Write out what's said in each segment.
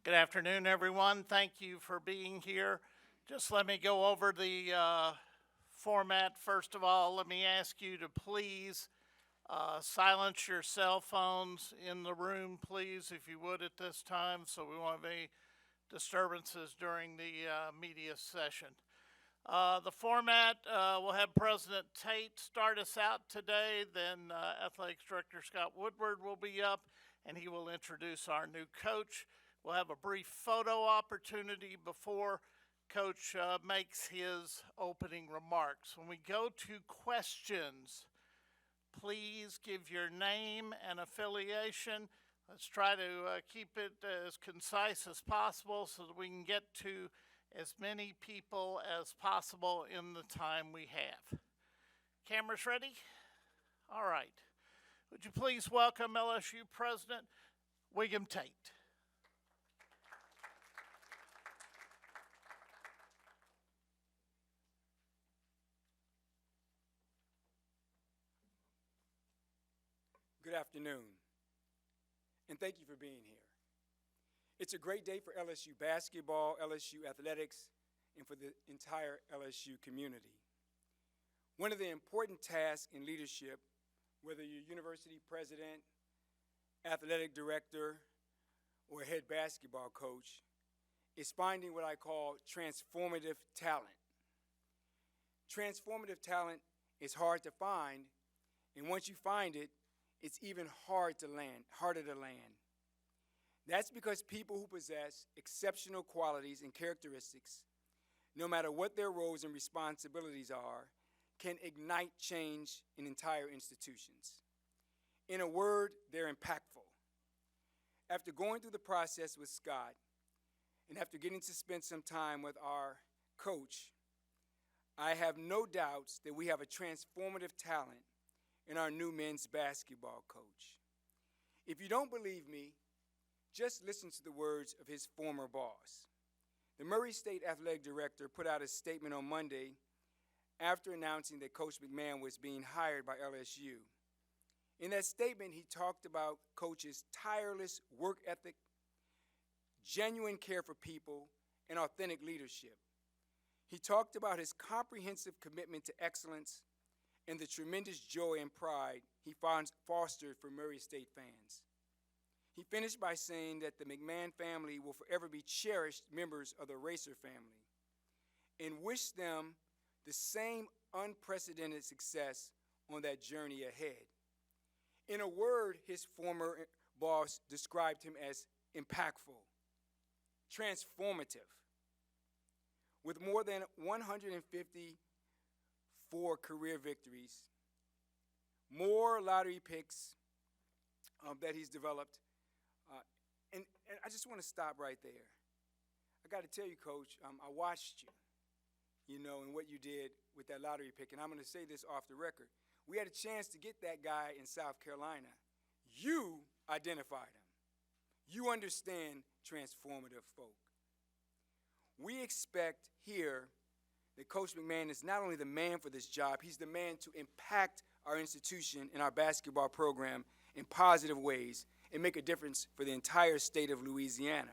Good afternoon, everyone. Thank you for being here. Just let me go over the format. First of all, let me ask you to please silence your cell phones in the room, please, if you would, at this time, so we won't have any disturbances during the media session. The format, we'll have President Tate start us out today, then Athletics Director Scott Woodward will be up, and he will introduce our new coach. We'll have a brief photo opportunity before Coach makes his opening remarks. When we go to questions, please give your name and affiliation. Let's try to keep it as concise as possible so that we can get to as many people as possible in the time we have. Cameras ready? All right. Would you please welcome LSU President William Tate. Good afternoon, and thank you for being here. It's a great day for LSU basketball, LSU athletics, and for the entire LSU community. One of the important tasks in leadership, whether you're university president, athletic director, or head basketball coach, is finding what I call transformative talent. Transformative talent is hard to find, and once you find it, it's even harder to land. That's because people who possess exceptional qualities and characteristics, no matter what their roles and responsibilities are, can ignite change in entire institutions. In a word, they're impactful. After going through the process with Scott, and after getting to spend some time with our coach, I have no doubts that we have a transformative talent in our new men's basketball coach. If you don't believe me, just listen to the words of his former boss. The Murray State Athletic Director put out a statement on Monday after announcing that Coach McMahon was being hired by LSU. In that statement, he talked about Coach's tireless work ethic, genuine care for people, and authentic leadership. He talked about his comprehensive commitment to excellence and the tremendous joy and pride he fostered for Murray State fans. He finished by saying that the McMahon family will forever be cherished members of the Racer family and wish them the same unprecedented success on that journey ahead. In a word, his former boss described him as impactful, transformative. With more than 154 career victories, more lottery picks that he's developed, and I just want to stop right there. I got to tell you, Coach, I watched you, and what you did with that lottery pick, and I'm going to say this off the record. We had a chance to get that guy in South Carolina. You identified him. You understand transformative folk. We expect here that Coach McMahon is not only the man for this job, he's the man to impact our institution and our basketball program in positive ways and make a difference for the entire state of Louisiana.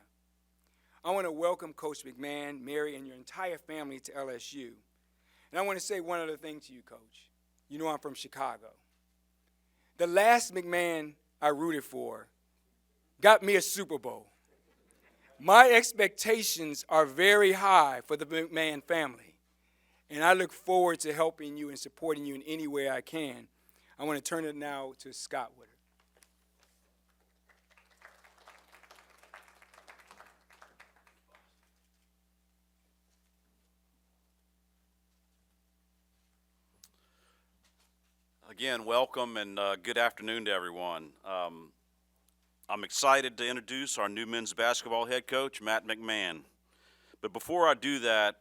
I want to welcome Coach McMahon, Mary, and your entire family to LSU. And I want to say one other thing to you, Coach. You know I'm from Chicago. The last McMahon I rooted for got me a Super Bowl. My expectations are very high for the McMahon family, and I look forward to helping you and supporting you in any way I can. I want to turn it now to Scott Woodward. Again, welcome and good afternoon to everyone. I'm excited to introduce our new men's basketball head coach, Matt McMahon. But before I do that,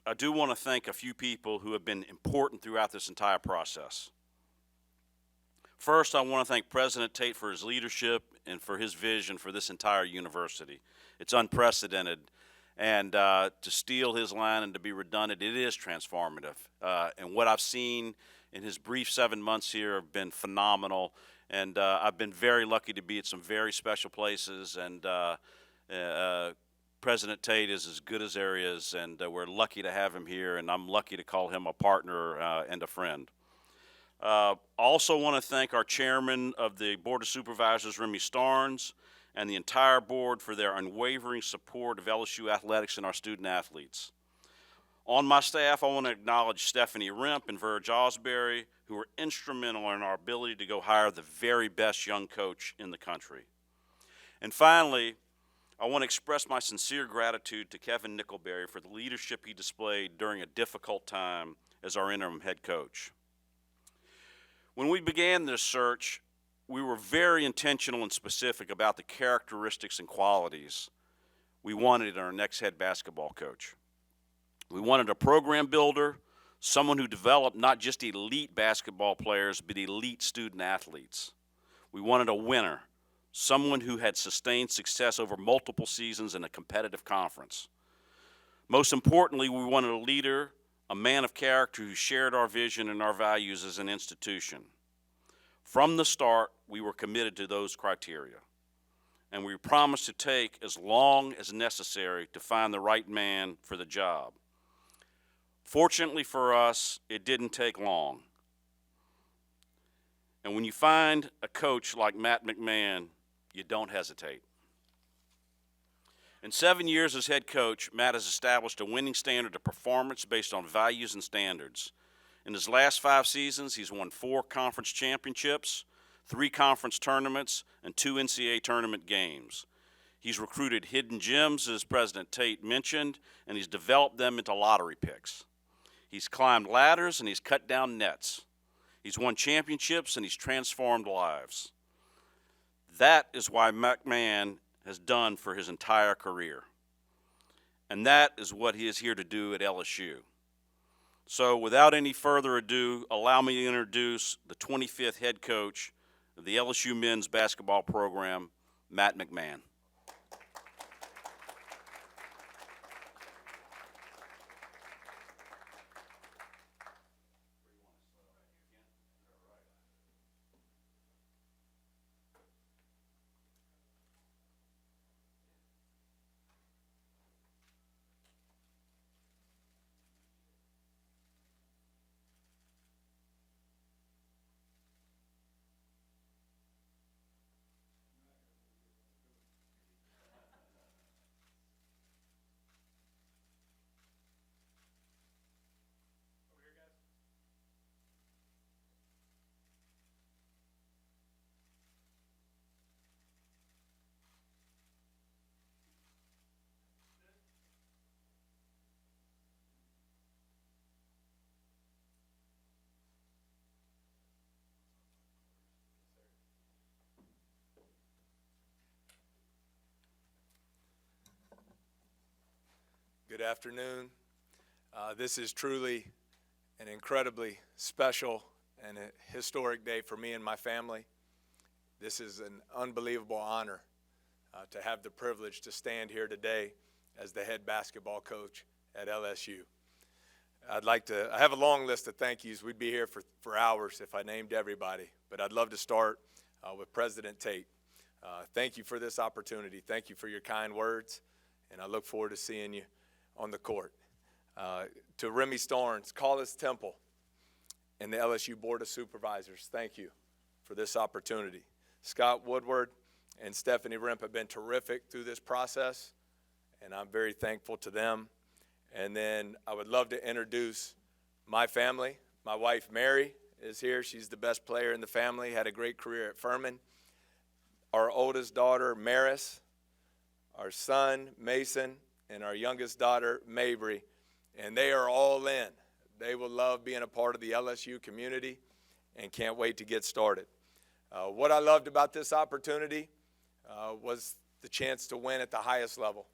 I do want to thank a few people who have been important throughout this entire process. First, I want to thank President Tate for his leadership and for his vision for this entire university. It's unprecedented. And to steal his line and to be redundant, it is transformative. And what I've seen in his brief 7 months here have been phenomenal. And I've been very lucky to be at some very special places. And President Tate is as good as there is, and we're lucky to have him here, and I'm lucky to call him a partner and a friend. Also want to thank our chairman of the Board of Supervisors, Remy Starnes, and the entire board for their unwavering support of LSU athletics and our student athletes. On my staff, I want to acknowledge Stephanie Rimp and Verge Osbury, who were instrumental in our ability to go hire the very best young coach in the country. And finally, I want to express my sincere gratitude to Kevin Nickelberry for the leadership he displayed during a difficult time as our interim head coach. When we began this search, we were very intentional and specific about the characteristics and qualities we wanted in our next head basketball coach. We wanted a program builder, someone who developed not just elite basketball players, but elite student athletes. We wanted a winner, someone who had sustained success over multiple seasons in a competitive conference. Most importantly, we wanted a leader, a man of character who shared our vision and our values as an institution. From the start, we were committed to those criteria, and we promised to take as long as necessary to find the right man for the job. Fortunately for us, it didn't take long. And when you find a coach like Matt McMahon, you don't hesitate. In 7 years as head coach, Matt has established a winning standard of performance based on values and standards. In his last 5 seasons, he's won 4 conference championships, 3 conference tournaments, and 2 NCAA tournament games. He's recruited hidden gems, as President Tate mentioned, and he's developed them into lottery picks. He's climbed ladders and he's cut down nets. He's won championships and he's transformed lives. That is why McMahon has done for his entire career. And that is what he is here to do at LSU. So without any further ado, allow me to introduce the 25th head coach of the LSU men's basketball program, Matt McMahon. Good afternoon. This is truly an incredibly special and a historic day for me and my family. This is an unbelievable honor to have the privilege to stand here today as the head basketball coach at LSU. I have a long list of thank yous. We'd be here for hours if I named everybody, but I'd love to start with President Tate. Thank you for this opportunity. Thank you for your kind words, and I look forward to seeing you on the court. To Remy Starnes, Collis Temple, and the LSU Board of Supervisors, thank you for this opportunity. Scott Woodward and Stephanie Rimp have been terrific through this process, and I'm very thankful to them. And then I would love to introduce my family. My wife, Mary, is here. She's the best player in the family, had a great career at Furman. Our oldest daughter, Maris, our son, Mason, and our youngest daughter, Mabry, and they are all in. They will love being a part of the LSU community and can't wait to get started. What I loved about this opportunity was the chance to win at the highest level,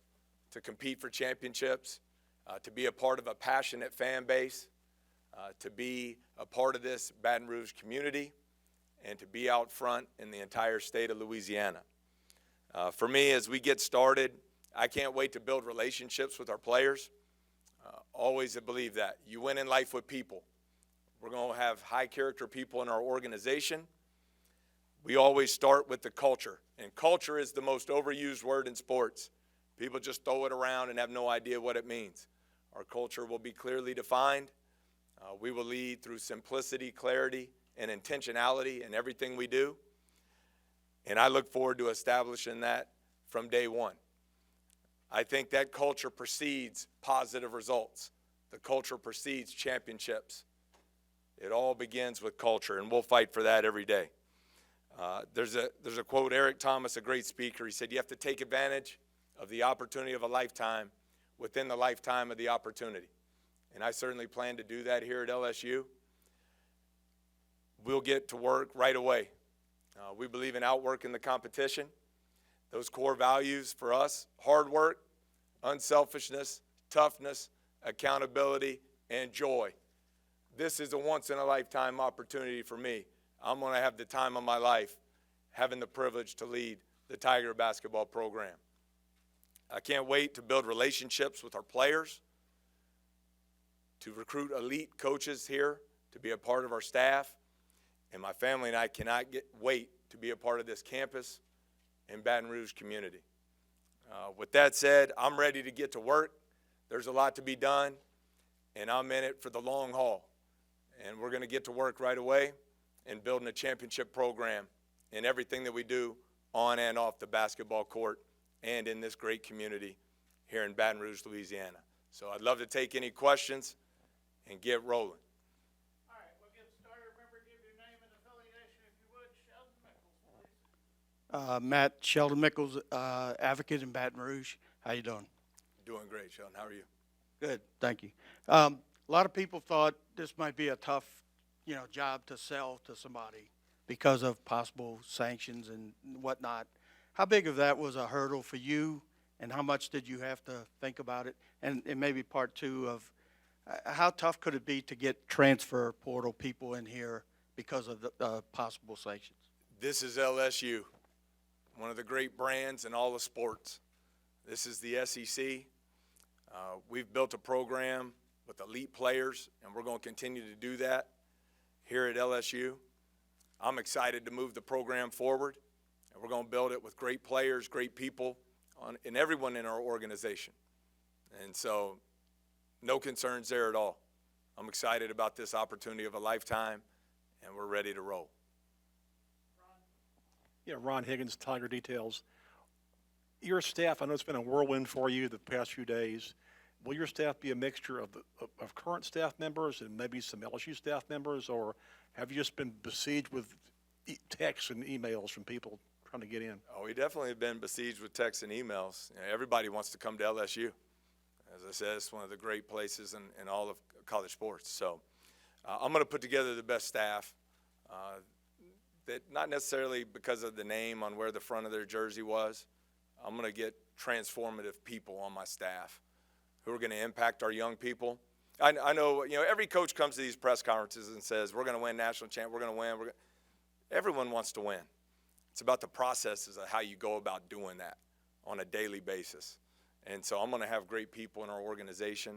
to compete for championships, to be a part of a passionate fan base, to be a part of this Baton Rouge community, and to be out front in the entire state of Louisiana. For me, as we get started, I can't wait to build relationships with our players. Always believe that. You win in life with people. We're going to have high character people in our organization. We always start with the culture, and culture is the most overused word in sports. People just throw it around and have no idea what it means. Our culture will be clearly defined. We will lead through simplicity, clarity, and intentionality in everything we do. And I look forward to establishing that from day one. I think that culture precedes positive results. The culture precedes championships. It all begins with culture, and we'll fight for that every day. There's a quote, Eric Thomas, a great speaker, he said, you have to take advantage of the opportunity of a lifetime within the lifetime of the opportunity. And I certainly plan to do that here at LSU. We'll get to work right away. We believe in outworking the competition. Those core values for us, hard work, unselfishness, toughness, accountability, and joy. This is a once-in-a-lifetime opportunity for me. I'm going to have the time of my life having the privilege to lead the Tiger basketball program. I can't wait to build relationships with our players, to recruit elite coaches here to be a part of our staff, and my family and I cannot wait to be a part of this campus and Baton Rouge community. With that said, I'm ready to get to work. There's a lot to be done, and I'm in it for the long haul. And we're going to get to work right away in building a championship program in everything that we do on and off the basketball court and in this great community here in Baton Rouge, Louisiana. So I'd love to take any questions and get rolling. All right, we'll get started. Remember, give your name and affiliation if you would. Sheldon Mickles, please. Matt, Sheldon Mickles, advocate in Baton Rouge. How you doing? Doing great, Sheldon. How are you? Good, thank you. A lot of people thought this might be a tough, job to sell to somebody because of possible sanctions and whatnot. How big of that was a hurdle for you, and how much did you have to think about it? And maybe part two of how tough could it be to get transfer portal people in here because of the possible sanctions? This is LSU, one of the great brands in all of sports. This is the SEC. We've built a program with elite players, and we're going to continue to do that here at LSU. I'm excited to move the program forward, and we're going to build it with great players, great people, and everyone in our organization. And so no concerns there at all. I'm excited about this opportunity of a lifetime, and we're ready to roll. Yeah, Ron Higgins, Tiger Details. Your staff, I know it's been a whirlwind for you the past few days. Will your staff be a mixture of current staff members and maybe some LSU staff members, or have you just been besieged with texts and emails from people trying to get in? Oh, we definitely have been besieged with texts and emails. Everybody wants to come to LSU. As I said, it's one of the great places in all of college sports. So I'm going to put together the best staff. That not necessarily because of the name on where the front of their jersey was. I'm going to get transformative people on my staff who are going to impact our young people. I know, every coach comes to these press conferences and says, we're going to win national champ, we're going to win. Everyone wants to win. It's about the processes of how you go about doing that on a daily basis. And so I'm going to have great people in our organization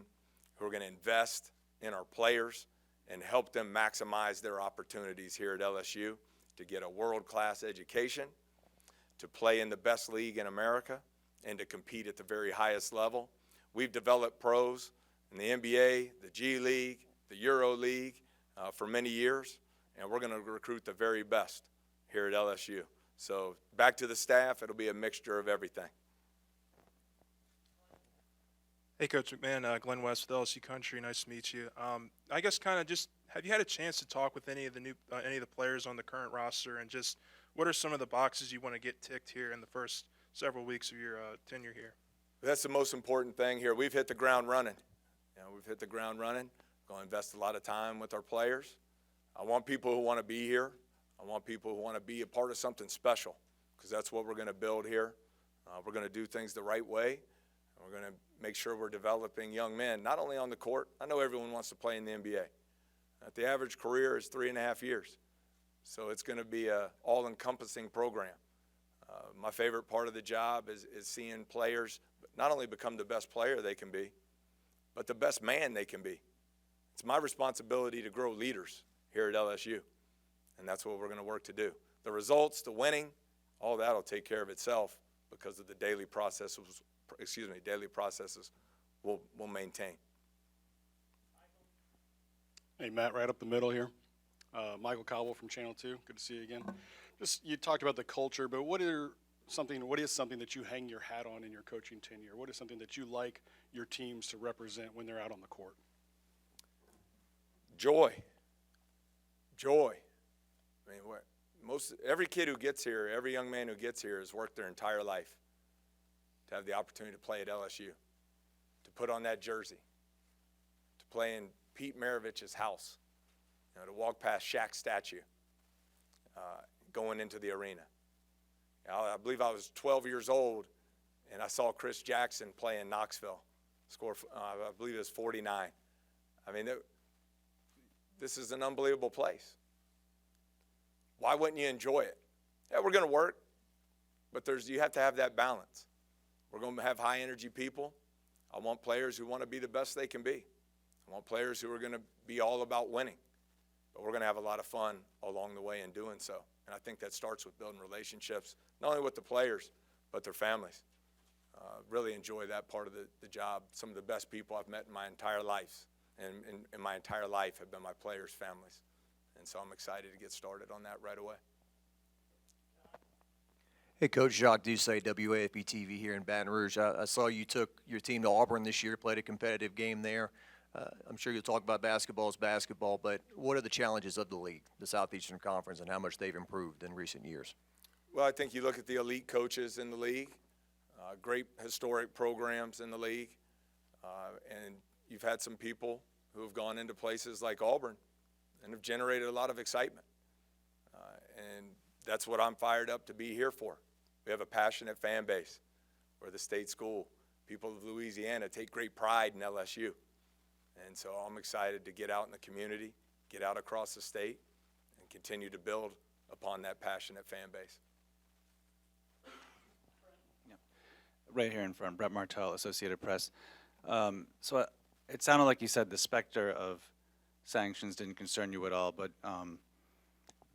who are going to invest in our players and help them maximize their opportunities here at LSU to get a world-class education, to play in the best league in America, and to compete at the very highest level. We've developed pros in the NBA, the G League, the Euro League for many years, and we're going to recruit the very best here at LSU. So back to the staff, it'll be a mixture of everything. Hey, Coach McMahon, Glenn West with LSU Country. Nice to meet you. I guess kind of just have you had a chance to talk with any of the players on the current roster, and just what are some of the boxes you want to get ticked here in the first several weeks of your tenure here? That's the most important thing here. We've hit the ground running. We've hit the ground running. We're going to invest a lot of time with our players. I want people who want to be here. I want people who want to be a part of something special, because that's what we're going to build here. We're going to do things the right way. We're going to make sure we're developing young men, not only on the court. I know everyone wants to play in the NBA. The average career is 3.5 years. So it's going to be an all-encompassing program. My favorite part of the job is seeing players not only become the best player they can be, but the best man they can be. It's my responsibility to grow leaders here at LSU, and that's what we're going to work to do. The results, the winning, all that will take care of itself because of the daily process daily processes we'll maintain. Hey, Matt, right up the middle here. Michael Cowell from Channel 2. Good to see you again. Just, you talked about the culture, but what is something that you hang your hat on in your coaching tenure? What is something that you like your teams to represent when they're out on the court? Joy. I mean, every kid who gets here, every young man who gets here has worked their entire life to have the opportunity to play at LSU, to put on that jersey, to play in Pete Maravich's house, to walk past Shaq's statue, going into the arena. I believe I was 12 years old, and I saw Chris Jackson play in Knoxville, score, I believe it was 49. I mean, this is an unbelievable place. Why wouldn't you enjoy it? Yeah, we're going to work, but you have to have that balance. We're going to have high-energy people. I want players who want to be the best they can be. I want players who are going to be all about winning. But we're going to have a lot of fun along the way in doing so. And I think that starts with building relationships, not only with the players, but their families. Really enjoy that part of the job. Some of the best people I've met in my entire life, and in my entire life, have been my players' families. And so I'm excited to get started on that right away. Hey, Coach, Jacques Doucet, WAFB TV here in Baton Rouge. I saw you took your team to Auburn this year, played a competitive game there. I'm sure you'll talk about basketball as basketball, but what are the challenges of the league, the Southeastern Conference, and how much they've improved in recent years? Well, I think you look at the elite coaches in the league, great historic programs in the league, and you've had some people who have gone into places like Auburn and have generated a lot of excitement. And that's what I'm fired up to be here for. We have a passionate fan base. We're the state school. People of Louisiana take great pride in LSU. And so I'm excited to get out in the community, get out across the state, and continue to build upon that passionate fan base. Right here in front, Brett Martell, Associated Press. It sounded like you said the specter of sanctions didn't concern you at all, but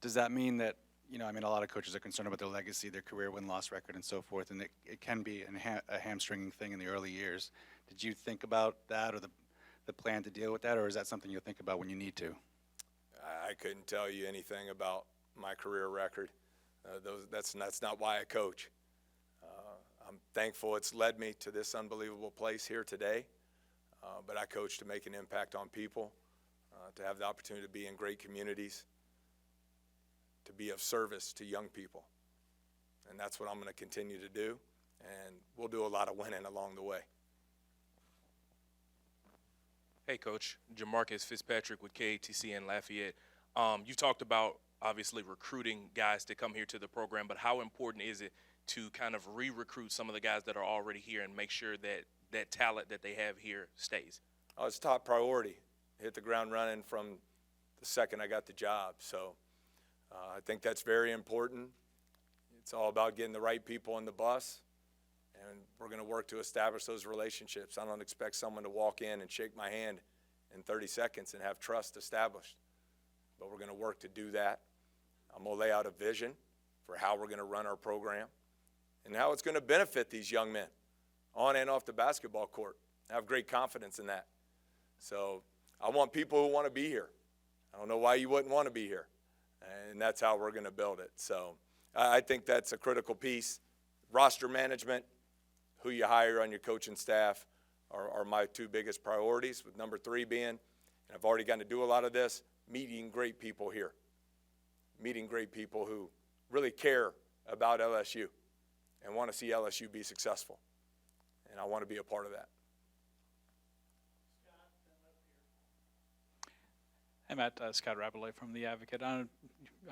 does that mean that, a lot of coaches are concerned about their legacy, their career win-loss record, and so forth, and it can be a hamstringing thing in the early years. Did you think about that, or the plan to deal with that, or is that something you'll think about when you need to? I couldn't tell you anything about my career record. That's not why I coach. I'm thankful it's led me to this unbelievable place here today, but I coach to make an impact on people, to have the opportunity to be in great communities, to be of service to young people. And that's what I'm going to continue to do, and we'll do a lot of winning along the way. Hey, Coach. Jamarcus Fitzpatrick with KATC in Lafayette. You talked about, obviously, recruiting guys to come here to the program, but how important is it to kind of re-recruit some of the guys that are already here and make sure that that talent that they have here stays? It's top priority. Hit the ground running from the second I got the job. So I think that's very important. It's all about getting the right people on the bus, and we're going to work to establish those relationships. I don't expect someone to walk in and shake my hand in 30 seconds and have trust established, but we're going to work to do that. I'm going to lay out a vision for how we're going to run our program and how it's going to benefit these young men on and off the basketball court. I have great confidence in that. So I want people who want to be here. I don't know why you wouldn't want to be here, and that's how we're going to build it. So I think that's a critical piece. Roster management, who you hire on your coaching staff are my two biggest priorities, with number 3 being, and I've already gotten to do a lot of this, meeting great people here. Meeting great people who really care about LSU and want to see LSU be successful. And I want to be a part of that. Hey, Matt, Scott Rapperley from The Advocate. I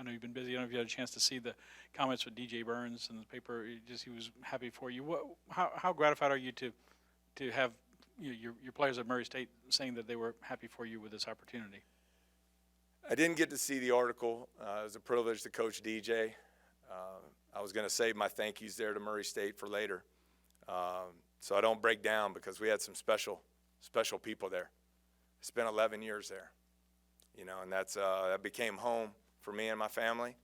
know you've been busy. I don't know if you had a chance to see the comments with DJ Burns in the paper. He was happy for you. How gratified are you to have your players at Murray State saying that they were happy for you with this opportunity? I didn't get to see the article. It was a privilege to coach DJ. I was going to save my thank yous there to Murray State for later, so I don't break down, because we had some special people there. I spent 11 years there, and that became home for me and my family.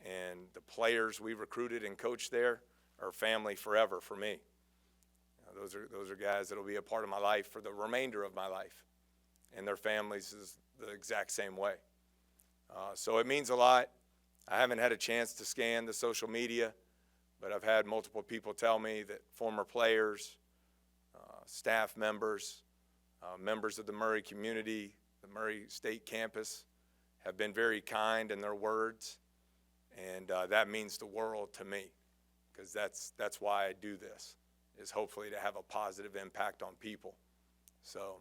And the players we recruited and coached there are family forever for me. Those are guys that will be a part of my life for the remainder of my life, and their families is the exact same way. So it means a lot. I haven't had a chance to scan the social media, but I've had multiple people tell me that former players, staff members, members of the Murray community, the Murray State campus, have been very kind in their words, and that means the world to me, because that's why I do this, is hopefully to have a positive impact on people. So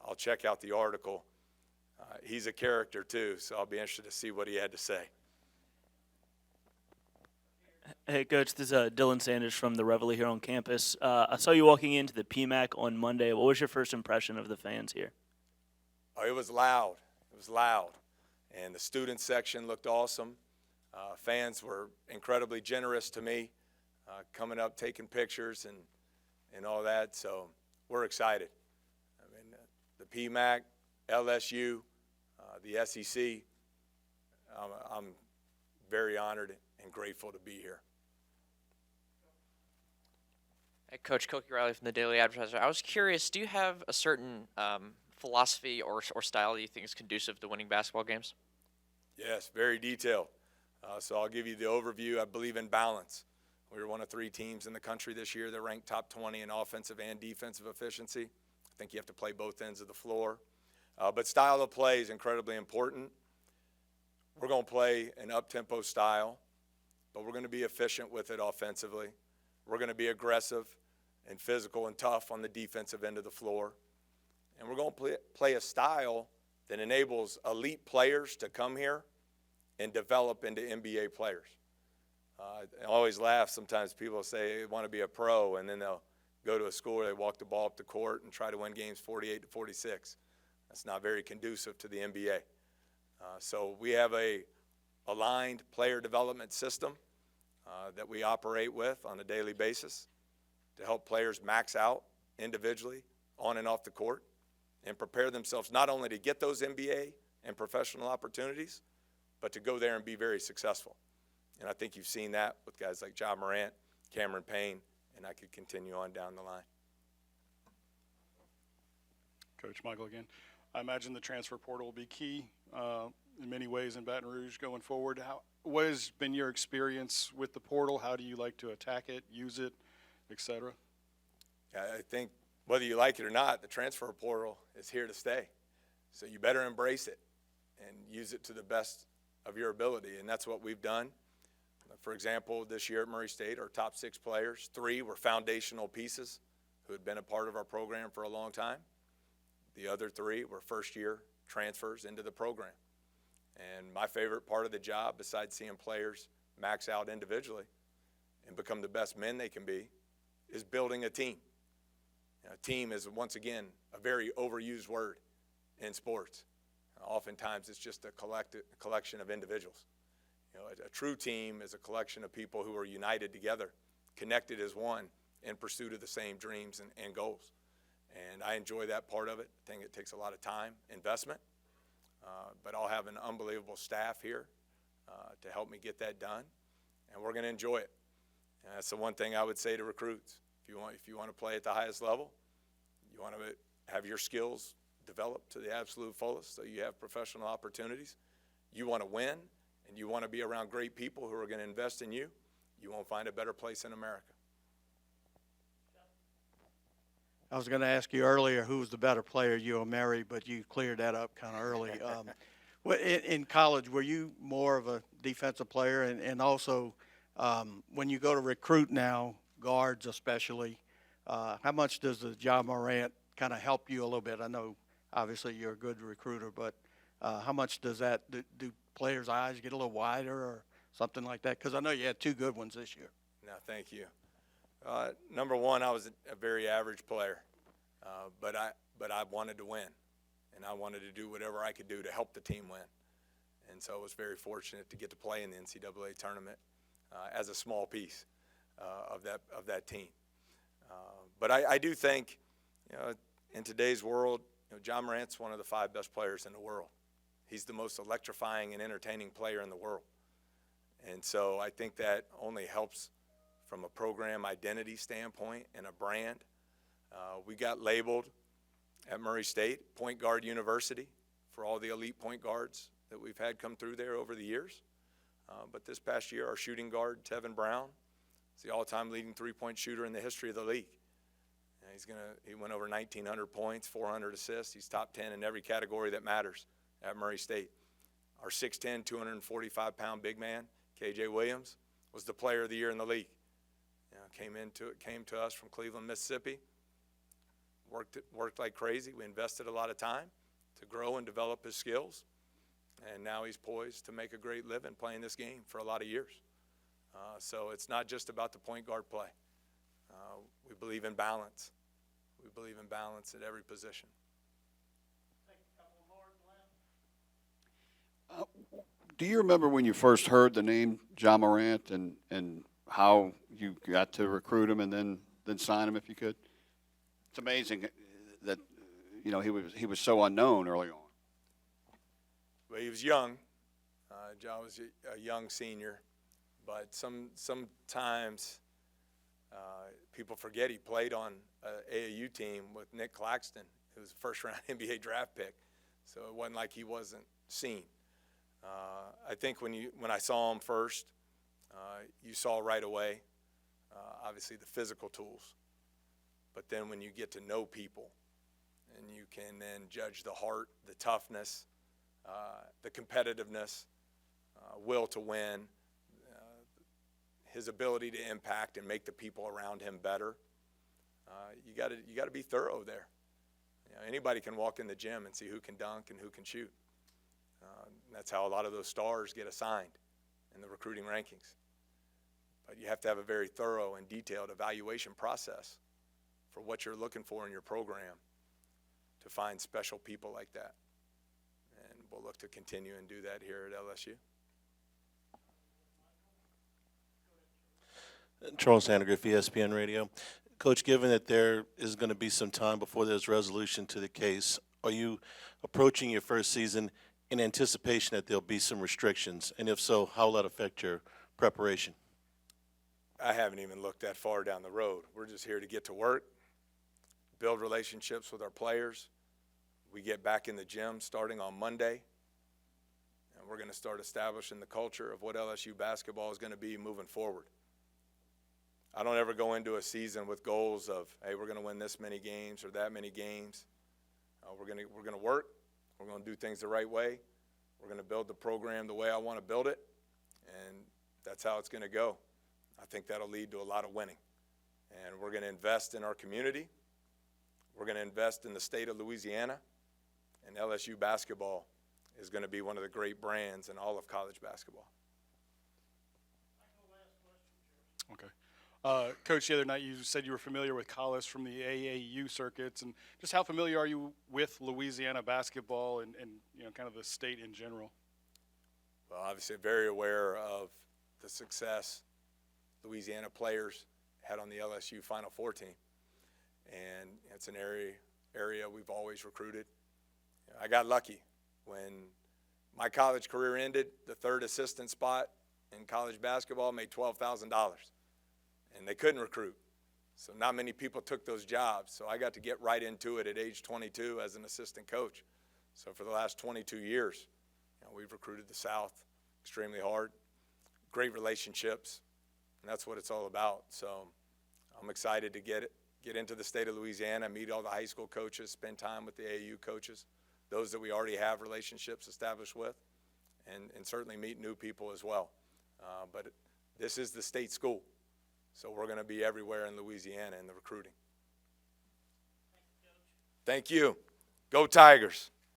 I'll check out the article. He's a character too, so I'll be interested to see what he had to say. Hey, Coach, this is Dylan Sanders from the Reveille here on campus. I saw you walking into the PMAC on Monday. What was your first impression of the fans here? Oh, it was loud. It was loud. And the student section looked awesome. Fans were incredibly generous to me, coming up, taking pictures and all that. So we're excited. I mean, the PMAC, LSU, the SEC, I'm very honored and grateful to be here. Hey, Coach Koki Riley from the Daily Advertiser. I was curious, do you have a certain philosophy or style that you think is conducive to winning basketball games? Yes, very detailed. So I'll give you the overview. I believe in balance. We were one of 3 teams in the country this year that ranked top 20 in offensive and defensive efficiency. I think you have to play both ends of the floor. But style of play is incredibly important. We're going to play an up-tempo style, but we're going to be efficient with it offensively. We're going to be aggressive and physical and tough on the defensive end of the floor. And we're going to play a style that enables elite players to come here and develop into NBA players. I always laugh. Sometimes people say they want to be a pro, and then they'll go to a school where they walk the ball up the court and try to win games 48-46. That's not very conducive to the NBA. So we have a aligned player development system that we operate with on a daily basis to help players max out individually on and off the court and prepare themselves not only to get those NBA and professional opportunities, but to go there and be very successful. And I think you've seen that with guys like Ja Morant, Cameron Payne, and I could continue on down the line. Coach Michael again. I imagine the transfer portal will be key in many ways in Baton Rouge going forward. What has been your experience with the portal? How do you like to attack it, use it, et cetera? I think whether you like it or not, the transfer portal is here to stay. So you better embrace it and use it to the best of your ability, and that's what we've done. For example, this year at Murray State, our top 6 players, 3 were foundational pieces who had been a part of our program for a long time. The other 3 were first-year transfers into the program. And my favorite part of the job, besides seeing players max out individually and become the best men they can be, is building a team. A team is, once again, a very overused word in sports. Oftentimes, it's just a collection of individuals. You know, a true team is a collection of people who are united together, connected as one in pursuit of the same dreams and goals. And I enjoy that part of it. I think it takes a lot of time, investment, but I'll have an unbelievable staff here to help me get that done, and we're going to enjoy it. And that's the one thing I would say to recruits. If you want to play at the highest level, you want to have your skills developed to the absolute fullest so you have professional opportunities, you want to win, and you want to be around great people who are going to invest in you, you won't find a better place in America. I was going to ask you earlier who was the better player, you or Mary, but you cleared that up kind of early. In college, were you more of a defensive player? And also, when you go to recruit now, guards especially, how much does the Ja Morant kind of help you a little bit? I know, obviously, you're a good recruiter, but how much does that do players' eyes get a little wider or something like that? Because I know you had 2 good ones this year. No, thank you. Number one, I was a very average player, but I wanted to win, and I wanted to do whatever I could do to help the team win. And so I was very fortunate to get to play in the NCAA tournament as a small piece of that team. But I do think, in today's world, Ja Morant's one of the 5 best players in the world. He's the most electrifying and entertaining player in the world. And so I think that only helps from a program identity standpoint and a brand. We got labeled at Murray State Point Guard University for all the elite point guards that we've had come through there over the years. But this past year, our shooting guard, Tevin Brown, is the all-time leading three-point shooter in the history of the league. He went over 1,900 points, 400 assists. He's top 10 in every category that matters at Murray State. Our 6'10", 245-pound big man, KJ Williams, was the player of the year in the league. Came to us from Cleveland, Mississippi. Worked like crazy. We invested a lot of time to grow and develop his skills. And now he's poised to make a great living playing this game for a lot of years. So it's not just about the point guard play. We believe in balance. We believe in balance at every position. Do you remember when you first heard the name John Morant and how you got to recruit him and then sign him if you could? It's amazing that he was so unknown early on. Well, he was young. John was a young senior, but sometimes people forget he played on an AAU team with Nick Claxton, who was a first-round NBA draft pick. So it wasn't like he wasn't seen. I think when I saw him first, you saw right away, obviously the physical tools. But then when you get to know people, and you can then judge the heart, the toughness, the competitiveness, will to win, his ability to impact and make the people around him better. You got to be thorough there. Anybody can walk in the gym and see who can dunk and who can shoot. That's how a lot of those stars get assigned in the recruiting rankings. But you have to have a very thorough and detailed evaluation process for what you're looking for in your program to find special people like that. And we'll look to continue and do that here at LSU. Charles Sandegriff, ESPN Radio. Coach, given that there is going to be some time before there's resolution to the case, are you approaching your first season in anticipation that there'll be some restrictions? And if so, how will that affect your preparation? I haven't even looked that far down the road. We're just here to get to work, build relationships with our players. We get back in the gym starting on Monday, and we're going to start establishing the culture of what LSU basketball is going to be moving forward. I don't ever go into a season with goals of, hey, we're going to win this many games or that many games. We're going to work. We're going to do things the right way. We're going to build the program the way I want to build it, and that's how it's going to go. I think that'll lead to a lot of winning. And we're going to invest in our community. We're going to invest in the state of Louisiana, and LSU basketball is going to be one of the great brands in all of college basketball. Okay. Coach, the other night you said you were familiar with Collis from the AAU circuits, and just how familiar are you with Louisiana basketball and kind of the state in general? Well, obviously very aware of the success Louisiana players had on the LSU Final Four team, and it's an area we've always recruited. I got lucky when my college career ended. The third assistant spot in college basketball made $12,000. And they couldn't recruit. So not many people took those jobs. So I got to get right into it at age 22 as an assistant coach. So for the last 22 years, we've recruited the South extremely hard. Great relationships, and that's what it's all about. So I'm excited to get into the state of Louisiana, meet all the high school coaches, spend time with the AAU coaches, those that we already have relationships established with, and certainly meet new people as well. But this is the state school. So we're going to be everywhere in Louisiana in the recruiting. Thank you. Go Tigers.